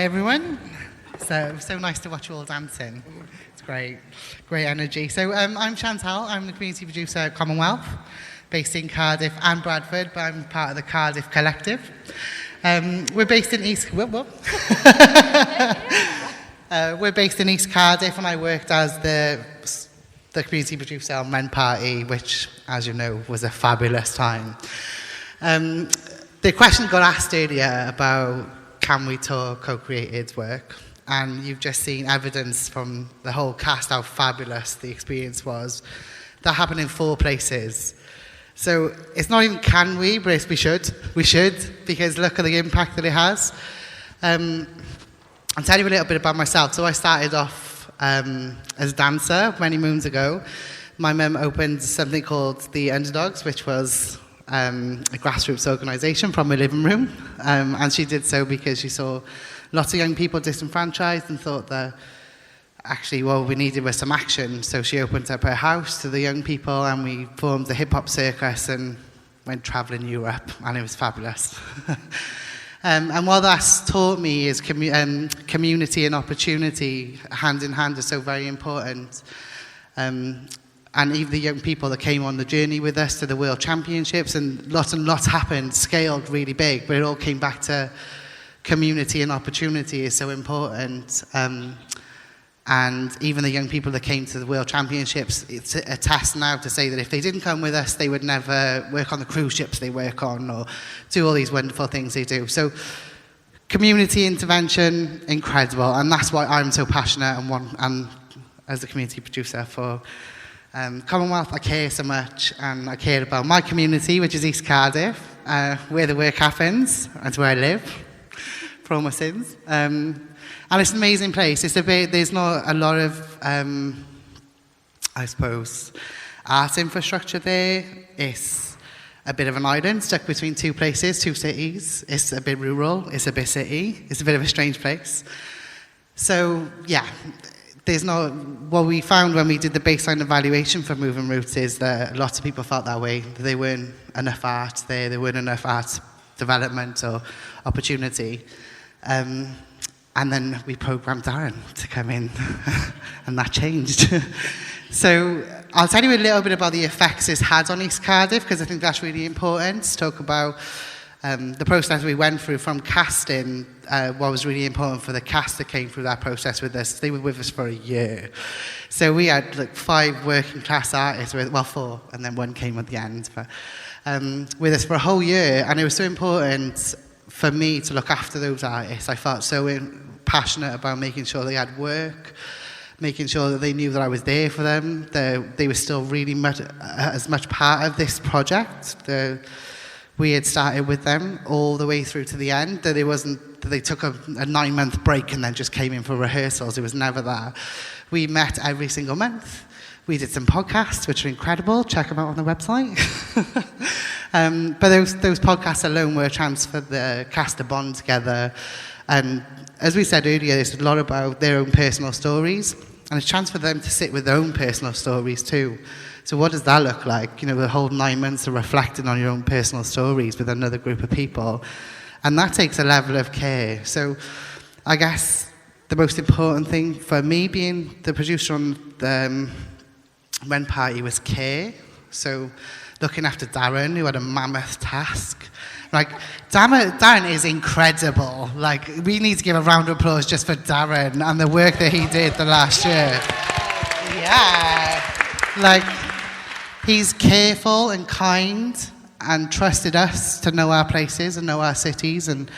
Hi everyone. So nice to watch you all dancing. It's great energy. So I'm Chantal. I'm the community producer at Commonwealth, based in Cardiff and Bradford, but I'm part of the Cardiff Collective. We're based in East. We're based in East Cardiff, and I worked as the community producer on Men Party, which, as you know, was a fabulous time. The question got asked earlier about can we tour co-created work, and you've just seen evidence from the whole cast how fabulous the experience was. That happened in 4 places. So it's not even can we, but it's we should. We should, because look at the impact that it has. I'll tell you a little bit about myself. So I started off as a dancer many moons ago. My mum opened something called The Underdogs, which was a grassroots organisation from my living room. And she did so because she saw lots of young people disenfranchised and thought that actually what we needed was some action. So she opened up her house to the young people, and we formed the hip-hop circus and went travelling Europe, and it was fabulous. And what that's taught me is community and opportunity hand in hand are so very important. And even the young people that came on the journey with us to the World Championships, and lots happened, scaled really big, but it all came back to community and opportunity is so important. And even the young people that came to the World Championships, it's a test now to say that if they didn't come with us, they would never work on the cruise ships they work on or do all these wonderful things they do. So community intervention, incredible. And that's why I'm so passionate and as a community producer for Commonwealth. I care so much, and I care about my community, which is East Cardiff, where the work happens. That's where I live, for all my sins. And it's an amazing place. There's not a lot of, I suppose, art infrastructure there. It's a bit of an island stuck between 2 places, 2 cities. It's a bit rural, it's a bit city. It's a bit of a strange place. So, yeah, there's not, what we found when we did the baseline evaluation for Moving Roots is that lots of people felt that way. That there weren't enough art there weren't enough art development or opportunity. And then we programmed Darren to come in, and that changed. So I'll tell you a little bit about the effects it's had on East Cardiff, because I think that's really important to talk about the process we went through from casting. What was really important for the cast that came through that process with us, they were with us for a year. So we had like 5 working class artists, 4, and then 1 came at the end, but with us for a whole year, and it was so important for me to look after those artists. I felt so passionate about making sure they had work, making sure that they knew that I was there for them, that they were still really as much part of this project. We had started with them all the way through to the end, that it wasn't that they took a 9-month break and then just came in for rehearsals. It was never that. We met every single month. We did some podcasts, which are incredible. Check them out on the website. But those podcasts alone were a chance for the cast to bond together. And as we said earlier, it's a lot about their own personal stories, and it's a chance for them to sit with their own personal stories too. So what does that look like? You know, the whole 9 months of reflecting on your own personal stories with another group of people. And that takes a level of care. So I guess the most important thing for me being the producer on the Men Party was care. So looking after Darren, who had a mammoth task. Like, Darren is incredible. Like, we need to give a round of applause just for Darren and the work that he did the last year. Yeah. Like, he's careful and kind and trusted us to know our places and know our cities, and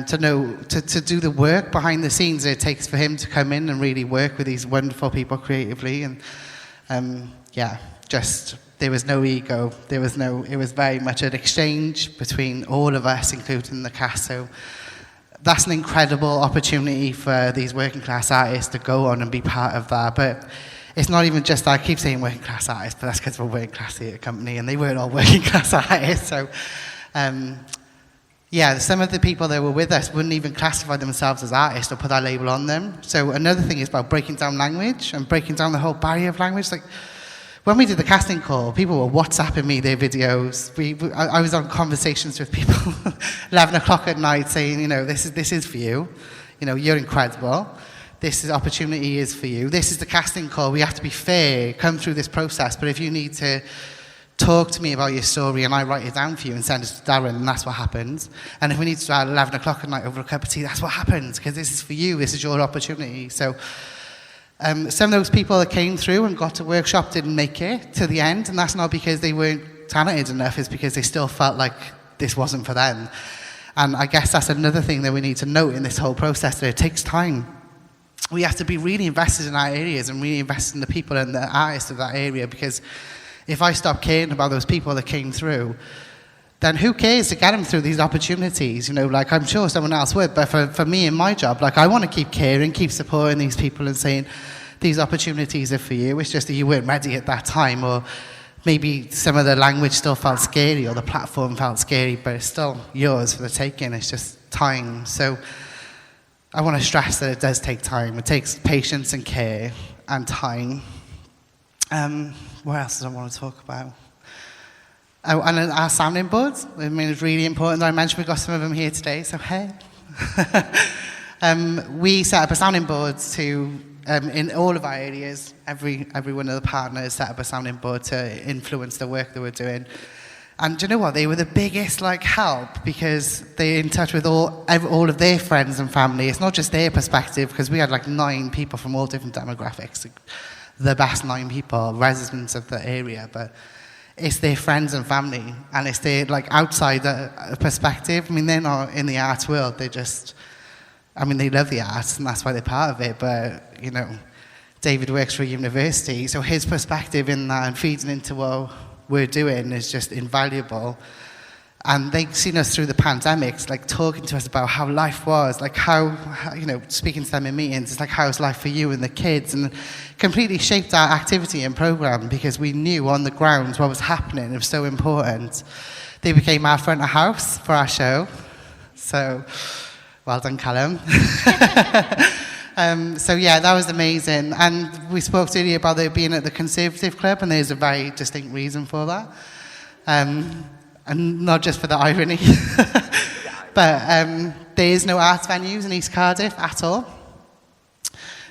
to do the work behind the scenes that it takes for him to come in and really work with these wonderful people creatively. And there was no ego. It was very much an exchange between all of us, including the cast. So that's an incredible opportunity for these working class artists to go on and be part of that. But it's not even just, I keep saying working class artists, but that's because we're a working class theatre company, and they weren't all working class artists. So, some of the people that were with us wouldn't even classify themselves as artists or put that label on them. So another thing is about breaking down language and breaking down the whole barrier of language. Like, when we did the casting call, people were WhatsApping me their videos. I was on conversations with people 11 o'clock at night saying, you know, this is for you. you're incredible. This opportunity is for you. This is the casting call. We have to be fair, come through this process. But if you need to talk to me about your story and I write it down for you and send it to Darren, and that's what happens. And if we need to start at 11 o'clock at night over a cup of tea, that's what happens, because this is for you. This is your opportunity. So some of those people that came through and got to workshop didn't make it to the end, and that's not because they weren't talented enough. It's because they still felt like this wasn't for them. And I guess that's another thing that we need to note in this whole process, that it takes time. We have to be really invested in our areas and really invested in the people and the artists of that area, because if I stop caring about those people that came through, then who cares to get them through these opportunities? I'm sure someone else would, but for me in my job, I want to keep caring, keep supporting these people and saying, these opportunities are for you. It's just that you weren't ready at that time, or maybe some of the language still felt scary, or the platform felt scary, but it's still yours for the taking. It's just time. So I want to stress that it does take time. It takes patience and care and time. What else do I want to talk about? Oh, and our sounding boards. It's really important that I mention we've got some of them here today, so hey. We set up a sounding board to, in all of our areas, every one of the partners set up a sounding board to influence the work that we're doing. And do you know what? They were the biggest help, because they're in touch with all of their friends and family. It's not just their perspective, because we had 9 people from all different demographics. The best 9 people, residents of the area, but it's their friends and family, and it's their outsider perspective. They're not in the arts world. They just, they love the arts, and that's why they're part of it. But David works for a university, so his perspective in that and feeding into what we're doing is just invaluable. And they've seen us through the pandemics, talking to us about how life was, how speaking to them in meetings, it's how's life for you and the kids, and completely shaped our activity and program, because we knew on the ground what was happening. It was so important. They became our front of house for our show. So, well done, Callum. So yeah, that was amazing. And we spoke earlier about it being at the Conservative Club, and there's a very distinct reason for that. And not just for the irony, but there is no arts venues in East Cardiff at all.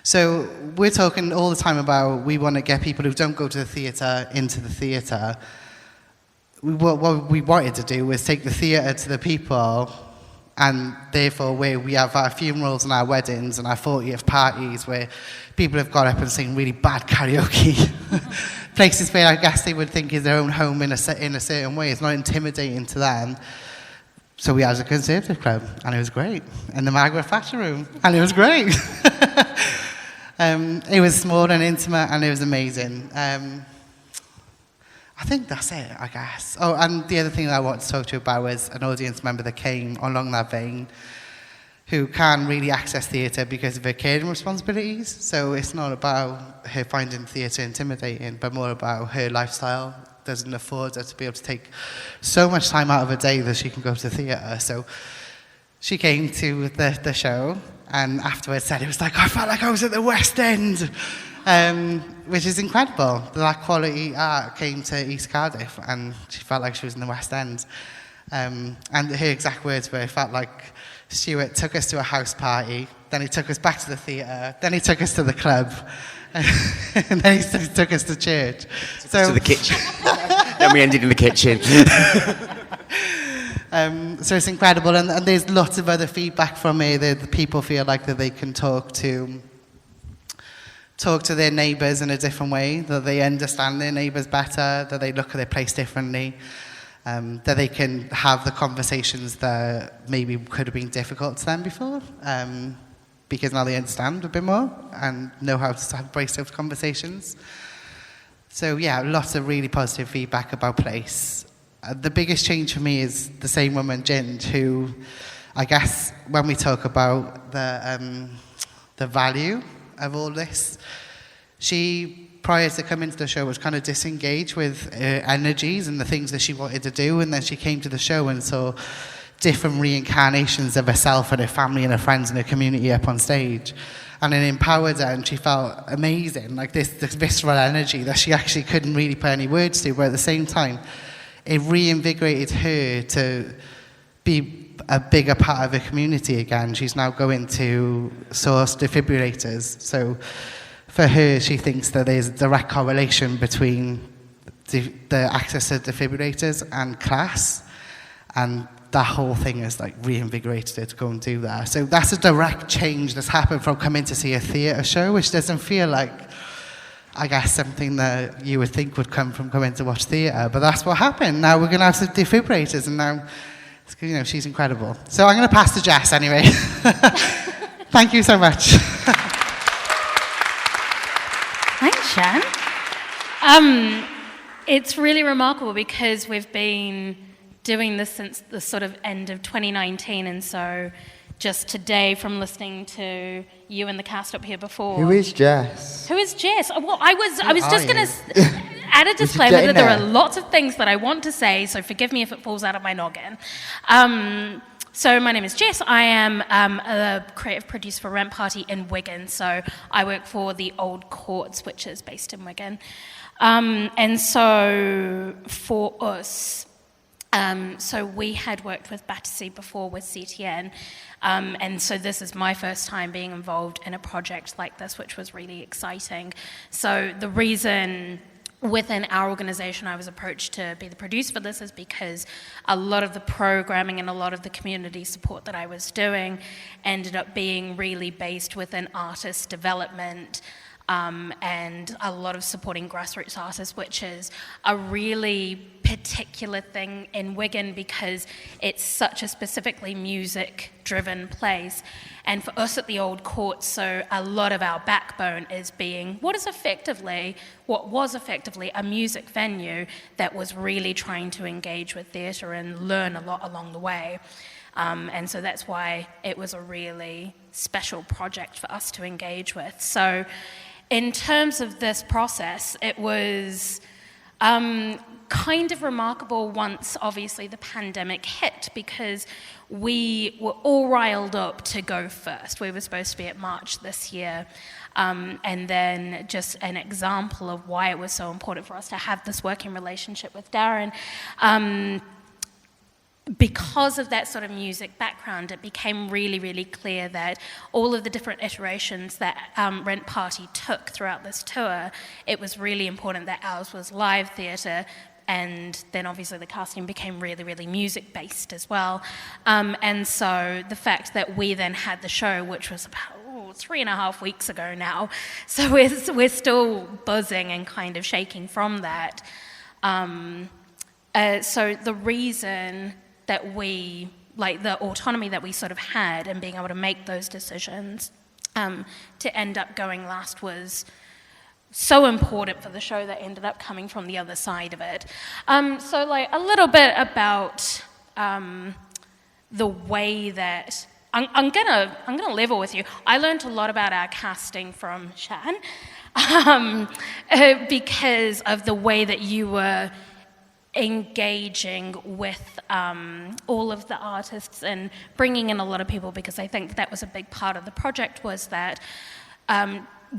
So we're talking all the time about we want to get people who don't go to the theatre into the theatre. What we wanted to do was take the theatre to the people, and therefore where we have our funerals and our weddings and our 40th parties where people have got up and sing really bad karaoke. Places where I guess they would think is their own home in a certain way. It's not intimidating to them. So we had a Conservative Club, and it was great. In the Margaret Thatcher room, and it was great. It was small and intimate, and it was amazing. I think that's it, I guess. Oh, and the other thing that I wanted to talk to you about was an audience member that came along that vein, who can't really access theatre because of her caring responsibilities. So it's not about her finding theatre intimidating, but more about her lifestyle doesn't afford her to be able to take so much time out of her day that she can go to theatre. So she came to the show, and afterwards said it was I felt like I was at the West End, which is incredible. That quality art came to East Cardiff, and she felt like she was in the West End. And her exact words were, it felt like Stuart took us to a house party, then he took us back to the theatre, then he took us to the club, and then he took us to church. To the kitchen. Then we ended in the kitchen. So it's incredible, and there's lots of other feedback from me that the people feel like that they can talk to their neighbours in a different way, that they understand their neighbours better, that they look at their place differently. That they can have the conversations that maybe could have been difficult to them before, because now they understand a bit more and know how to embrace those conversations. So yeah, lots of really positive feedback about place. The biggest change for me is the same woman, Jind, who I guess when we talk about the value of all this, she, prior to coming to the show, was kind of disengaged with energies and the things that she wanted to do, and then she came to the show and saw different reincarnations of herself and her family and her friends and her community up on stage, and it empowered her, and she felt amazing, this visceral energy that she actually couldn't really put any words to, but at the same time it reinvigorated her to be a bigger part of the community again. She's now going to source defibrillators. So for her, she thinks that there's a direct correlation between the access to defibrillators and class, and that whole thing has like reinvigorated her to go and do that. So that's a direct change that's happened from coming to see a theatre show, which doesn't feel like, I guess, something that you would think would come from coming to watch theatre, but that's what happened. Now we're going to have some defibrillators, and now, you know, she's incredible. So I'm going to pass to Jess anyway. Thank you so much. Thanks, Shan. It's really remarkable because we've been doing this since the sort of end of 2019, and so just today, from listening to you and the cast up here before. Who is Jess? Who is Jess? Well, I was just going to add a disclaimer that there are lots of things that I want to say, so forgive me if it falls out of my noggin. So my name is Jess. I am a creative producer for Rent Party in Wigan. So I work for the Old Courts, which is based in Wigan. And so for us, so we had worked with Battersea before with CTN, and so this is my first time being involved in a project like this, which was really exciting. So the reason within our organisation I was approached to be the producer for this is because a lot of the programming and a lot of the community support that I was doing ended up being really based within artist development, and a lot of supporting grassroots artists, which is a really particular thing in Wigan because it's such a specifically music-driven place. And for us at the Old Court, so a lot of our backbone is being what was effectively a music venue that was really trying to engage with theatre and learn a lot along the way. And so that's why it was a really special project for us to engage with. So in terms of this process, it was kind of remarkable once, obviously, the pandemic hit because we were all riled up to go first. We were supposed to be at March this year. And then just an example of why it was so important for us to have this working relationship with Darren. Because of that sort of music background, it became really, really clear that all of the different iterations that Rent Party took throughout this tour, it was really important that ours was live theatre, and then obviously the casting became really, really music-based as well. And so the fact that we then had the show, which was about 3.5 weeks ago now, so we're still buzzing and kind of shaking from that. So the reason that we, like the autonomy that we sort of had and being able to make those decisions to end up going last was so important for the show that ended up coming from the other side of it. So like a little bit about the way that, I'm gonna level with you. I learned a lot about our casting from Shan because of the way that you were engaging with all of the artists and bringing in a lot of people, because I think that was a big part of the project, was that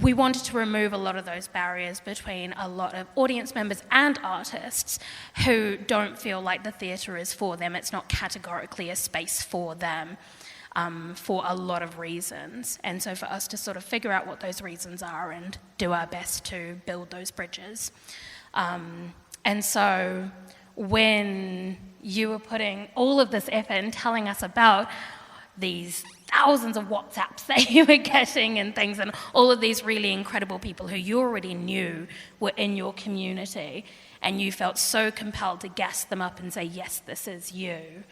we wanted to remove a lot of those barriers between a lot of audience members and artists who don't feel like the theatre is for them. It's not categorically a space for them for a lot of reasons. And so for us to sort of figure out what those reasons are and do our best to build those bridges. And so when you were putting all of this effort and telling us about these thousands of WhatsApps that you were getting and things, and all of these really incredible people who you already knew were in your community, and you felt so compelled to gas them up and say, yes, this is you,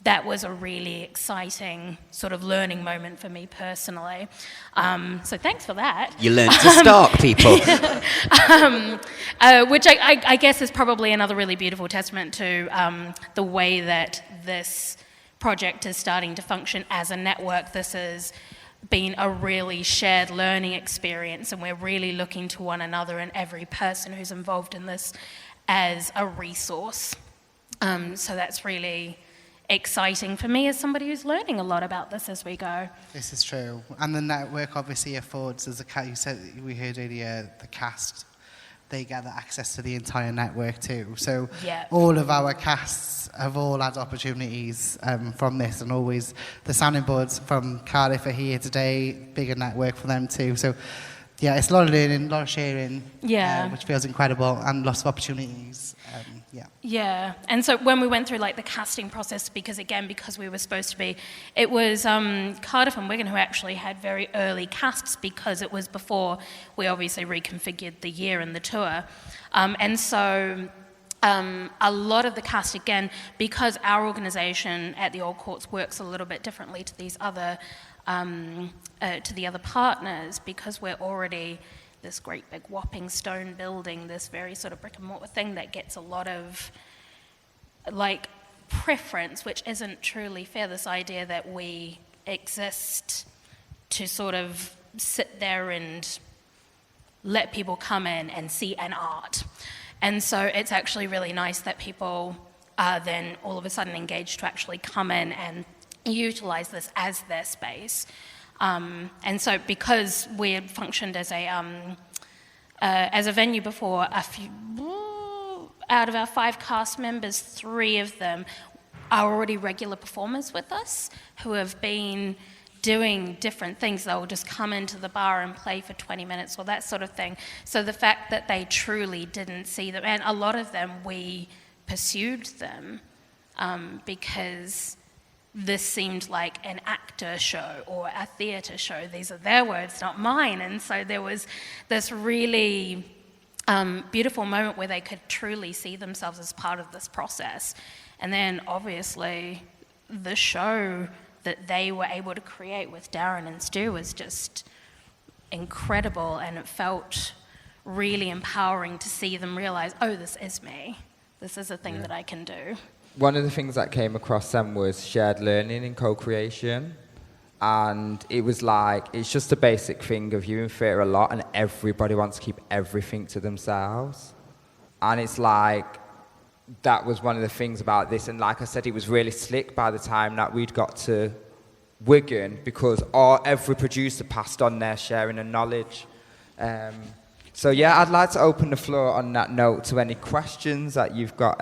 that was a really exciting sort of learning moment for me personally. So thanks for that. You learned to stalk people. Which I guess is probably another really beautiful testament to the way that this project is starting to function as a network. This has been a really shared learning experience, and we're really looking to one another and every person who's involved in this as a resource. So that's really exciting for me as somebody who's learning a lot about this as we go. This is true. And the network obviously affords, as you said, we heard earlier, the cast they get the access to the entire network too. So Yeah. all of our casts have all had opportunities from this, and always the sounding boards from Cardiff are here today, bigger network for them too. So yeah, it's a lot of learning, a lot of sharing, which feels incredible, and lots of opportunities. Yeah, and so when we went through like the casting process, because we were supposed to be, it was Cardiff and Wigan who actually had very early casts, because it was before we obviously reconfigured the year and the tour. And so a lot of the cast, again, because our organisation at the Old Courts works a little bit differently to these other to the other partners, because we're already this great big whopping stone building, this very sort of brick and mortar thing that gets a lot of like preference, which isn't truly fair. This idea that we exist to sort of sit there and let people come in and see an art. And so it's actually really nice that people are then all of a sudden engaged to actually come in and utilize this as their space. And so because we had functioned as a venue before, out of our 5 cast members, 3 of them are already regular performers with us who have been doing different things. They'll just come into the bar and play for 20 minutes or that sort of thing. So the fact that they truly didn't see them, and a lot of them, we pursued them because this seemed like an actor show or a theatre show. These are their words, not mine. And so there was this really beautiful moment where they could truly see themselves as part of this process. And then obviously the show that they were able to create with Darren and Stu was just incredible, and it felt really empowering to see them realise, oh, this is me. This is a thing that I can do. One of the things that came across them was shared learning and co-creation. And it was like, it's just a basic thing of you in theatre a lot, and everybody wants to keep everything to themselves. And it's like, that was one of the things about this. And like I said, it was really slick by the time that we'd got to Wigan, because every producer passed on their sharing and knowledge. So yeah, I'd like to open the floor on that note to any questions that you've got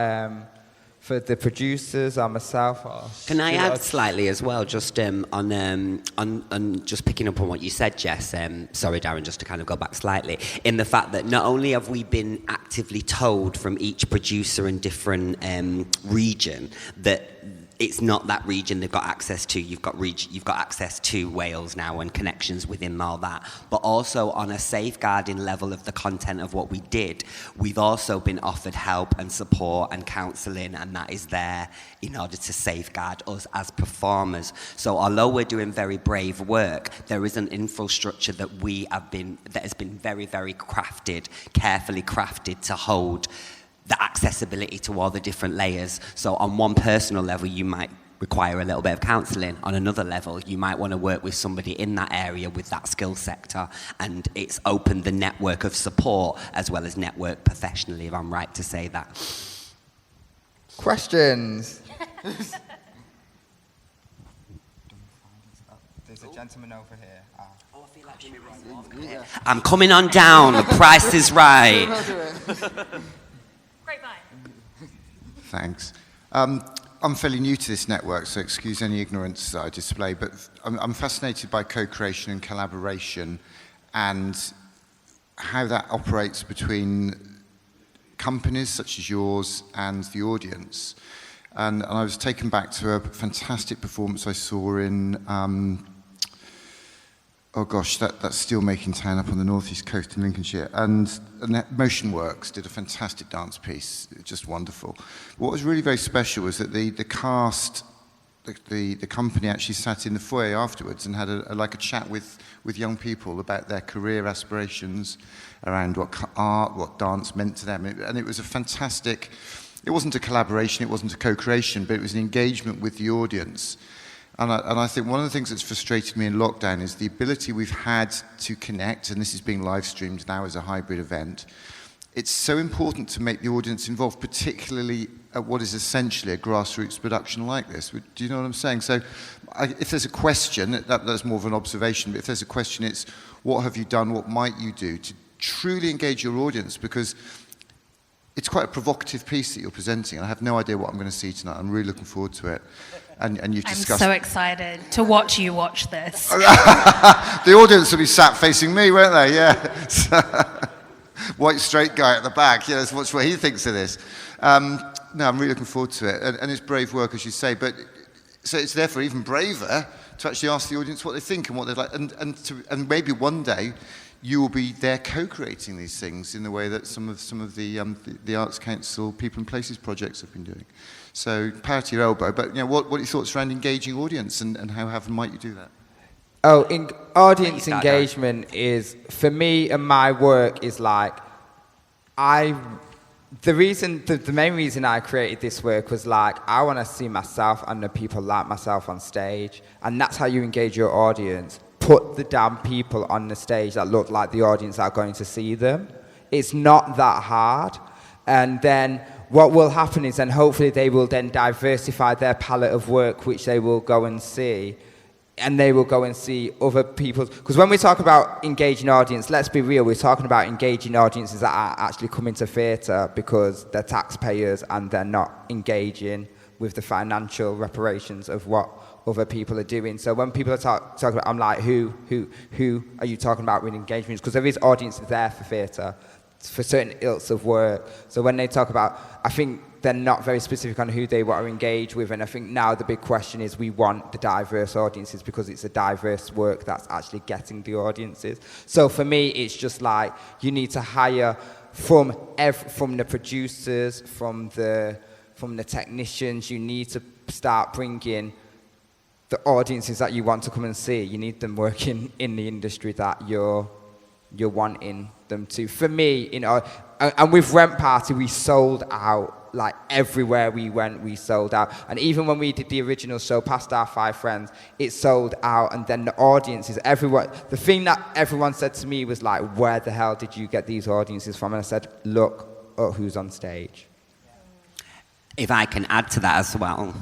for the producers or myself. Can I add slightly as well, just on just picking up on what you said, Jess? Sorry, Darren, just to kind of go back slightly, in the fact that not only have we been actively told from each producer in different region that it's not that region they've got access to. You've got access to Wales now and connections within all that. But also on a safeguarding level of the content of what we did, we've also been offered help and support and counselling, and that is there in order to safeguard us as performers. So although we're doing very brave work, there is an infrastructure that has been very, very carefully crafted to hold the accessibility to all the different layers. So on one personal level, you might require a little bit of counselling. On another level, you might want to work with somebody in that area with that skill sector, and it's opened the network of support as well as network professionally, if I'm right to say that. Questions? There's a gentleman over here. Oh, I feel like Jimmy Ross. I'm coming on down. The price is right. Thanks. I'm fairly new to this network, so excuse any ignorance that I display, but I'm fascinated by co-creation and collaboration and how that operates between companies such as yours and the audience. And I was taken back to a fantastic performance I saw in that's steel-making town up on the northeast coast in Lincolnshire. And Motion Works did a fantastic dance piece, just wonderful. What was really very special was that the cast, the company actually sat in the foyer afterwards and had a chat with young people about their career aspirations, around what art, what dance meant to them. And it was a fantastic, it wasn't a collaboration, it wasn't a co-creation, but it was an engagement with the audience. And I think one of the things that's frustrated me in lockdown is the ability we've had to connect, and this is being live streamed now as a hybrid event. It's so important to make the audience involved, particularly at what is essentially a grassroots production like this. Do you know what I'm saying? So if there's a question, that's more of an observation, but if there's a question, it's what have you done, what might you do truly engage your audience, because it's quite a provocative piece that you're presenting, and I have no idea what I'm going to see tonight. I'm really looking forward to it. And you've discussed... I'm so excited to watch you watch this. The audience will be sat facing me, won't they? Yeah. White straight guy at the back. Yeah, let's watch what he thinks of this. No, I'm really looking forward to it. And it's brave work, as you say. But so it's therefore even braver to actually ask the audience what they think and what they like. And maybe one day you will be there co-creating these things in the way that some of the Arts Council People and Places projects have been doing. So power to your elbow. But what are your thoughts around engaging audience, and how might you do that? Audience engagement is, for me and my work, is like, the main reason I created this work was like, I want to see myself and the people like myself on stage, and that's how you engage your audience. Put the damn people on the stage that look like the audience are going to see them. It's not that hard. And then what will happen is then hopefully they will then diversify their palette of work, which they will go and see. And they will go and see other people's... Because when we talk about engaging audience, let's be real, we're talking about engaging audiences that are actually coming to theatre because they're taxpayers and they're not engaging with the financial reparations of what other people are doing. So when people are talking about, I'm like, who are you talking about with engagements? Because there is audiences there for theatre, for certain ilks of work. So when they talk about, I think they're not very specific on who they want to engage with, and I think now the big question is we want the diverse audiences because it's a diverse work that's actually getting the audiences. So for me, it's just like you need to hire from the producers, from the technicians. You need to start bringing the audiences that you want to come and see. You need them working in the industry that you're wanting them to. For me, and with Rent Party, we sold out. Like everywhere we went, we sold out. And even when we did the original show, Past Our 5 Friends, it sold out. And then the audiences, everyone, the thing that everyone said to me was like, where the hell did you get these audiences from? And I said, look at who's on stage. If I can add to that as well.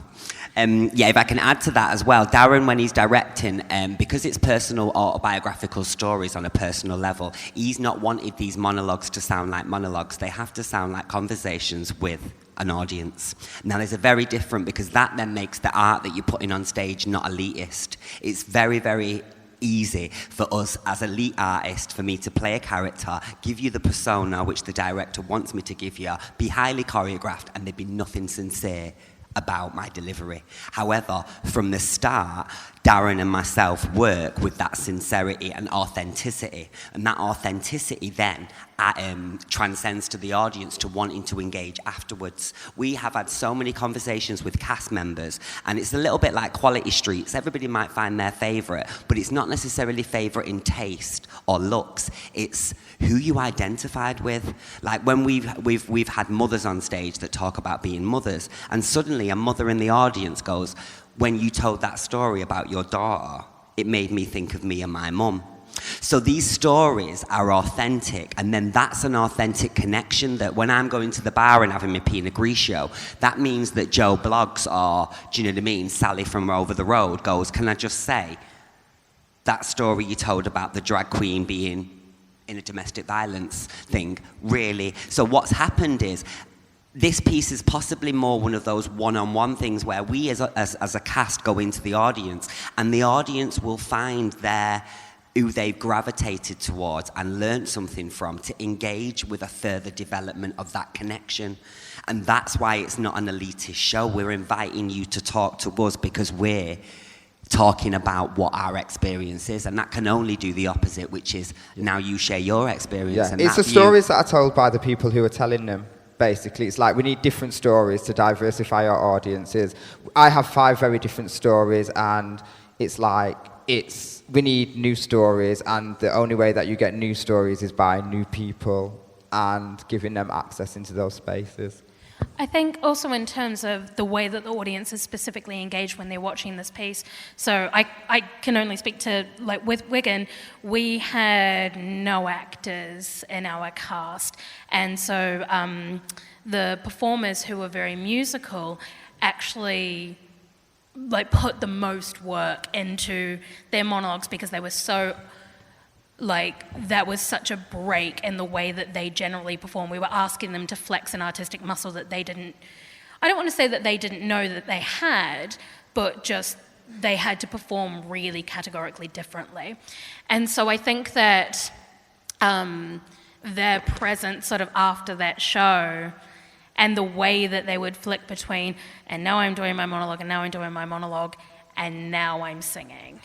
Darren, when he's directing, because it's personal autobiographical stories on a personal level, he's not wanted these monologues to sound like monologues. They have to sound like conversations with an audience. Now, there's a very different, because that then makes the art that you're putting on stage not elitist. It's very, very easy for us as elite artists, for me to play a character, give you the persona which the director wants me to give you, be highly choreographed, and there'd be nothing sincere about my delivery. However, from the start, Darren and myself work with that sincerity and authenticity, and that authenticity then transcends to the audience to wanting to engage afterwards. We have had so many conversations with cast members, and it's a little bit like Quality Streets. Everybody might find their favourite, but it's not necessarily favourite in taste or looks. It's who you identified with. Like when we've had mothers on stage that talk about being mothers, and suddenly a mother in the audience goes, when you told that story about your daughter, it made me think of me and my mum. So these stories are authentic, and then that's an authentic connection that when I'm going to the bar and having my Pinot Grigio, that means that Joe Bloggs or, do you know what I mean, Sally from over the road goes, can I just say, that story you told about the drag queen being in a domestic violence thing, really? So what's happened is, this piece is possibly more one of those one-on-one things where we as a cast go into the audience, and the audience will find who they've gravitated towards and learned something from to engage with a further development of that connection. And that's why it's not an elitist show. We're inviting you to talk to us because we're talking about what our experience is, and that can only do the opposite, which is now you share your experience. Yeah. And it's the stories that are told by the people who are telling them. Basically, it's like we need different stories to diversify our audiences. I have 5 very different stories, and it's like we need new stories, and the only way that you get new stories is by new people and giving them access into those spaces. I think also in terms of the way that the audience is specifically engaged when they're watching this piece. So I can only speak to, like with Wigan, we had no actors in our cast. And so the performers who were very musical actually put the most work into their monologues because they were so like, that was such a break in the way that they generally perform. We were asking them to flex an artistic muscle that they didn't, I don't want to say that they didn't know that they had, but just they had to perform really categorically differently. And so I think that their presence sort of after that show and the way that they would flick between, and now I'm doing my monologue, and now I'm doing my monologue, and now I'm singing.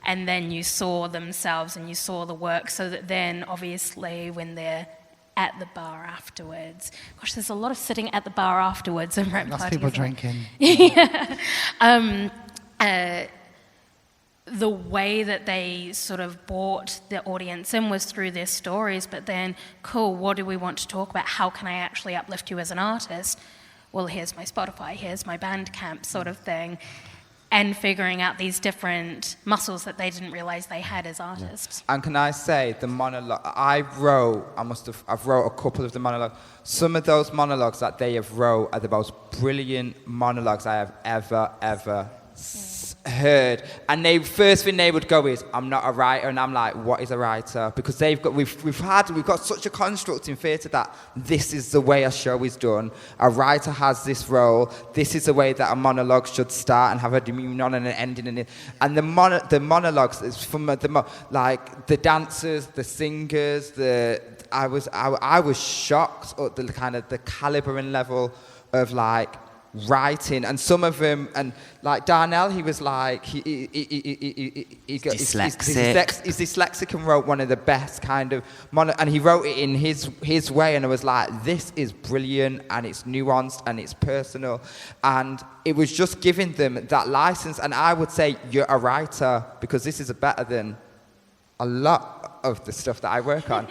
And then you saw themselves and you saw the work, so that then obviously when they're at the bar afterwards, gosh, there's a lot of sitting at the bar afterwards and rap Lots of party, people isn't drinking. yeah. The way that they sort of brought the audience in was through their stories, but then, cool, what do we want to talk about? How can I actually uplift you as an artist? Well, here's my Spotify, here's my Bandcamp sort of thing. And figuring out these different muscles that they didn't realize they had as artists. And can I say, the monologue, I've wrote a couple of the monologues. Some of those monologues that they have wrote are the most brilliant monologues I have ever heard. And the first thing they would go is, I'm not a writer, and I'm like, what is a writer? Because we've got such a construct in theatre that this is the way a show is done. A writer has this role. This is the way that a monologue should start and have a demeanor and an ending. And the monologues is from like the dancers, the singers. I was shocked at the kind of the calibre and level of like writing, and some of them, and like Darnell, he was like he's dyslexic and wrote one of the best kind of and he wrote it in his way, and I was like, this is brilliant, and it's nuanced and it's personal, and it was just giving them that license. And I would say, you're a writer, because this is better than a lot of the stuff that I work on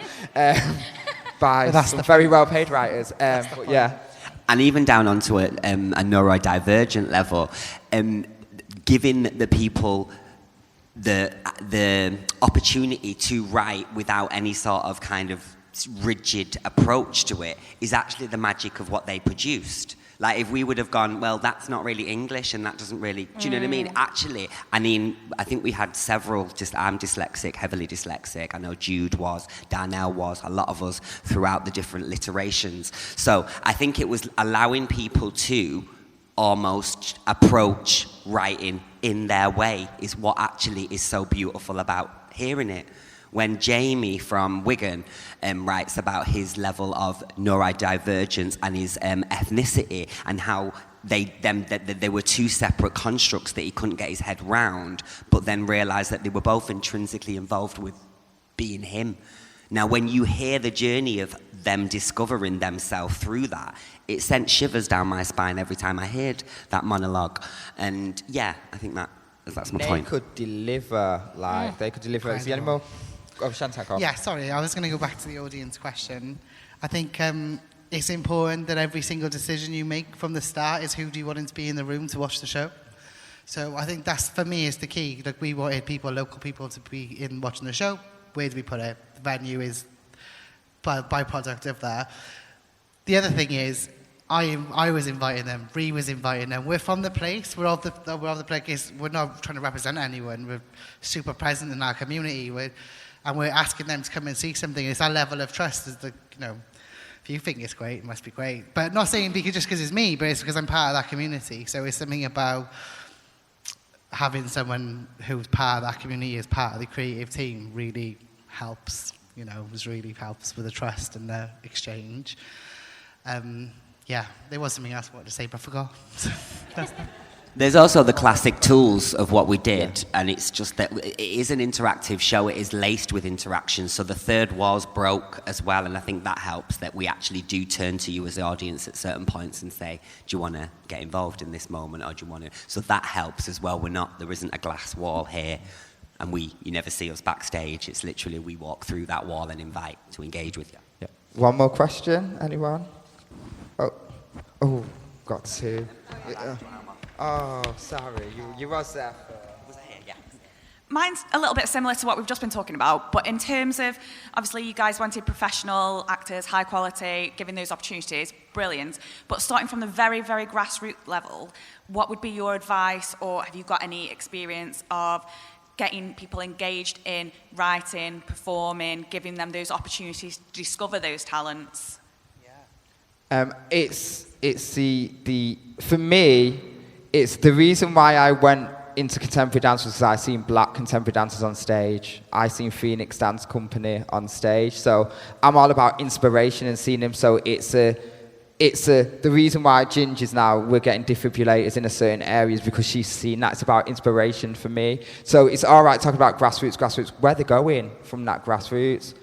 by some very well paid writers. But yeah. And even down onto a neurodivergent level, giving the people the opportunity to write without any sort of kind of rigid approach to it is actually the magic of what they produced. Like, if we would have gone, well, that's not really English and that doesn't really, do you know what I mean? Actually, I think we had several, I'm dyslexic, heavily dyslexic. I know Jude was, Darnell was, a lot of us throughout the different literations. So I think it was allowing people to almost approach writing in their way is what actually is so beautiful about hearing it. When Jamie from Wigan writes about his level of neurodivergence and his ethnicity, and how they were two separate constructs that he couldn't get his head round, but then realised that they were both intrinsically involved with being him. Now, when you hear the journey of them discovering themselves through that, it sent shivers down my spine every time I heard that monologue. And yeah, I think that's my point. They could deliver, they could deliver. Is there any more? Oh, Chantal. Yeah, sorry, I was going to go back to the audience question. I think it's important that every single decision you make from the start is, who do you want to be in the room to watch the show? So I think that's, for me, is the key. Like, we wanted local people to be in watching the show. Where do we put it? The venue is byproduct of that. The other thing is, I was inviting them, Ree was inviting them. We're from the place, we're of the place. We're not trying to represent anyone. We're super present in our community. And we're asking them to come and see something. It's our level of trust. Is if you think it's great, it must be great. But not saying just because it's me, but it's because I'm part of that community. So it's something about having someone who's part of that community as part of the creative team really helps. Really helps with the trust and the exchange. Yeah, there was something else I wanted to say, but I forgot. There's also the classic tools of what we did, and it's just that it is an interactive show. It is laced with interaction, so the third wall's broke as well, and I think that helps, that we actually do turn to you as the audience at certain points and say, do you want to get involved in this moment, or do you want to? So that helps as well. There isn't a glass wall here, and you never see us backstage. It's literally, we walk through that wall and invite to engage with you. Yeah. One more question, anyone? Oh, got two. Oh, sorry, you was there. Was I here? Yeah. Mine's a little bit similar to what we've just been talking about, but in terms of, obviously you guys wanted professional actors, high quality, giving those opportunities, brilliant. But starting from the very, very grassroots level, what would be your advice, or have you got any experience of getting people engaged in writing, performing, giving them those opportunities to discover those talents? It's the for me, it's the reason why I went into contemporary dance was because I seen black contemporary dancers on stage. I seen Phoenix Dance Company on stage. So I'm all about inspiration and seeing them. So the reason why Ginger's now, we're getting defibrillators in a certain areas because she's seen that. It's about inspiration for me. So it's all right talking about grassroots, where they're going from that grassroots.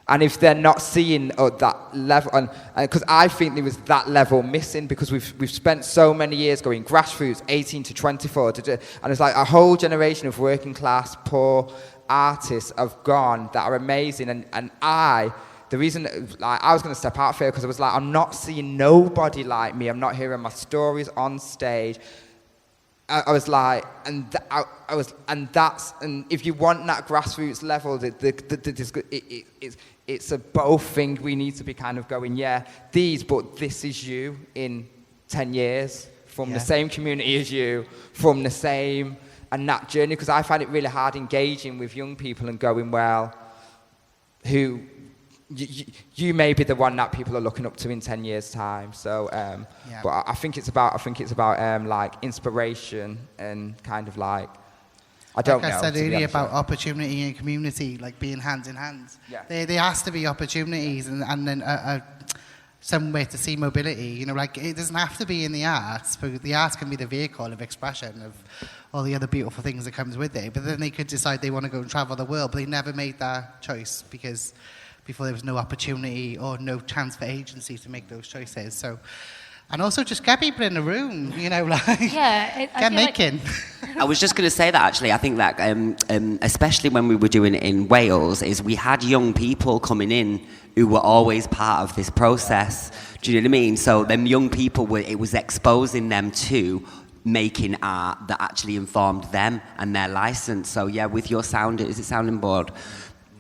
And if they're not seeing that level, and because I think there was that level missing, because we've spent so many years going grassroots, 18 to 24, and it's like a whole generation of working class, poor artists have gone that are amazing. And the reason I was going to step out for it, because I was like, I'm not seeing nobody like me. I'm not hearing my stories on stage. I was like, and if you want that grassroots level, it's a both thing. We need to be kind of going, but this is you in 10 years, from the same community as you, from the same, and that journey, because I find it really hard engaging with young people and going, well, who you may be the one that people are looking up to in 10 years' time. So, but I think it's about like inspiration and kind of like, I don't know. Like I said earlier about opportunity and community, like being hands in hands. Yeah. There has to be opportunities and then somewhere to see mobility. You know, like it doesn't have to be in the arts, but the arts can be the vehicle of expression of all the other beautiful things that comes with it. But then they could decide they want to go and travel the world, but they never made that choice because before there was no opportunity or no chance for agency to make those choices. So, and also just get people in the room, you know, like get making. I was just going to say that actually. I think that especially when we were doing it in Wales, is we had young people coming in who were always part of this process. Do you know what I mean? So them young people it was exposing them to making art that actually informed them and their license. So yeah, with your sounding board.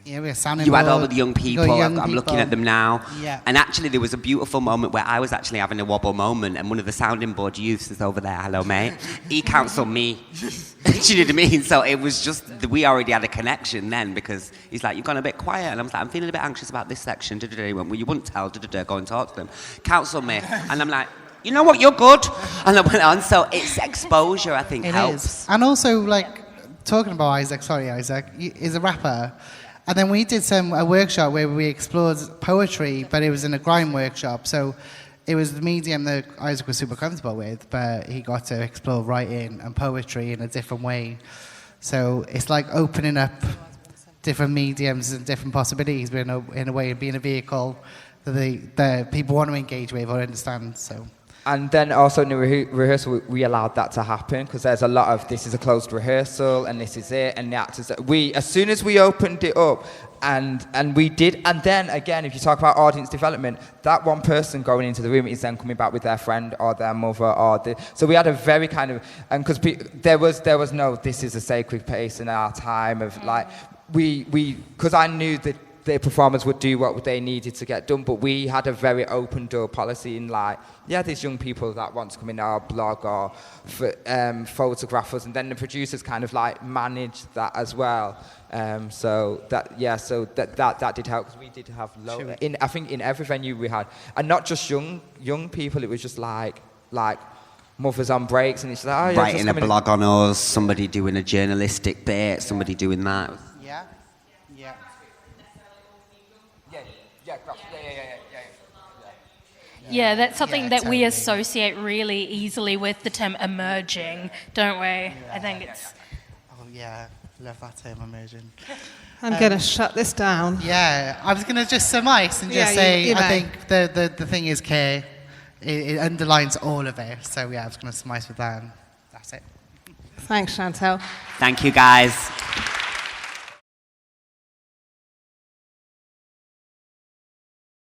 Yeah, we're sounding You had board. all of the young people. I'm looking at them now. Yeah. And actually, there was a beautiful moment where I was actually having a wobble moment, and one of the sounding board youths is over there. Hello, mate. He counselled me. Do you know what I mean? So it was just, we already had a connection then, because he's like, you've gone a bit quiet. And I was like, I'm feeling a bit anxious about this section. He went, well, you wouldn't tell. Go and talk to them. Counsel me. And I'm like, you know what, you're good. And I went on. So it's exposure, I think, helps. Is. And also, like, talking about Isaac, is a rapper. And then we did a workshop where we explored poetry, but it was in a grime workshop. So it was the medium that Isaac was super comfortable with, but he got to explore writing and poetry in a different way. So it's like opening up different mediums and different possibilities, but in a way, being a vehicle that the people want to engage with or understand. So. And then also in the rehearsal, we allowed that to happen, because there's a lot of, this is a closed rehearsal and this is it, and the actors, as soon as we opened it up, and we did, and then again, if you talk about audience development, that one person going into the room is then coming back with their friend or their mother, so we had a very kind of, and because there was no, this is a sacred place in our time of like, because I knew that the performers would do what they needed to get done, but we had a very open door policy in like, there's young people that want to come in our blog or photograph us, and then the producers kind of like managed that as well. So that did help, because we did have I think in every venue we had, and not just young people, it was just like mothers on breaks, and it's like, writing a blog on us, somebody doing a journalistic bit, somebody doing that. Yeah, that's something that we associate really easily with the term emerging, don't we? Yeah. I think it's... Oh, yeah. Love that term, emerging. I'm going to shut this down. Yeah, I was going to just surmise and just say, I think the thing is care. It underlines all of it. So, I was going to surmise with that, and that's it. Thanks, Chantal. Thank you, guys.